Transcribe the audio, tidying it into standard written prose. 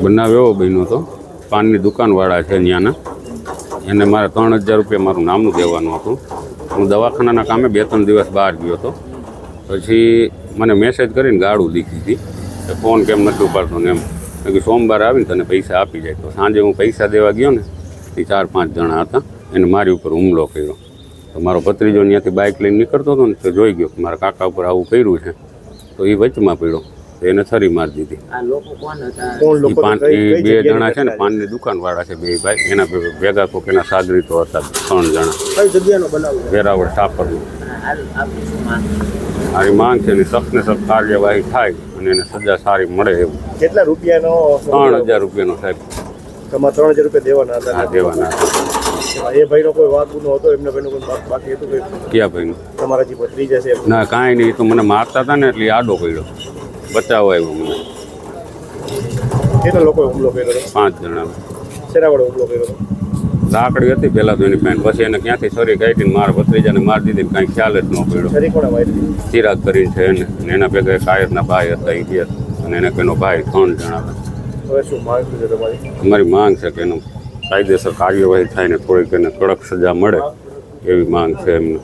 બનાવ એવો બન્યો હતો, પાનની દુકાનવાળા છે ત્યાંના, એને મારે 3000 રૂપિયા મારું નામનું દેવાનું હતું. હું દવાખાનાના કામે 2-3 દિવસ બહાર ગયો હતો. પછી મને મેસેજ કરીને ગાળું દીધી હતી કે ફોન કેમ નથી ઉપાડતો ને એમ. કે સોમવારે આવીને તને પૈસા આપી જાય. તો સાંજે હું પૈસા દેવા ગયો ને, એ 4-5 જણા હતા, એને મારી ઉપર હુમલો કર્યો. તો મારો ભત્રીજો ત્યાંથી બાઇક લઈને નીકળતો હતો ને, તો જોઈ ગયો કે મારા કાકા ઉપર આવું કર્યું છે. તો એ વચમાં પડ્યો, તો એને છરી મારી દીધી. એ 2 જણા છે ને, પાનની દુકાનવાળા છે 2 ભાઈ, એના ભેગા કોક એના સાગરીતો હતા 3 જણા. વેરાવળ ટાપરનું. મારી માંગ છે એની સખ્ત ને સખ્ત કાર્યવાહી થાય અને એને સજા સારી મળે એવું. કેટલા રૂપિયાનો? 3000 રૂપિયાનો સાહેબ. તમારે 3000 રૂપિયા દેવાના હતા? હા, દેવાના હતા. એ ભાઈનો કોઈ વાક ગુનો હતો? એમના ભાઈનો કોઈ બાકી હતું? ક્યાં ભાઈનું? તમારા જે ભત્રીજા છે? ના, કાંઈ નહીં. તો મને મારતા હતા ને એટલે આડો પડ્યો, બચાવ આવ્યો મને. કેટલા લોકોએ હુમલો કર્યો હતો? 5 જણા. શેના વડે હુમલો કર્યો હતો? લાકડી હતી પહેલાં તો એની પેન્ટ, પછી એને ક્યાંથી છરી કાઢીને મારા ભત્રીજાને મારી દીધી. કાંઈ ખ્યાલ જ ન પડ્યો. છરી કોણે મારી? ચિરાગ કરીને છે એને, અને એના ભેગા કાયરના ભાઈ હતા એ 2, અને એને કોઈનો ભાઈ 3 જણા હતા. હવે શું માંગ છે તમારી? અમારી માંગ છે કે એનું કાયદેસર કાર્યવાહી થાય ને થોડીક એને કડક સજા મળે એવી માંગ છે એમને.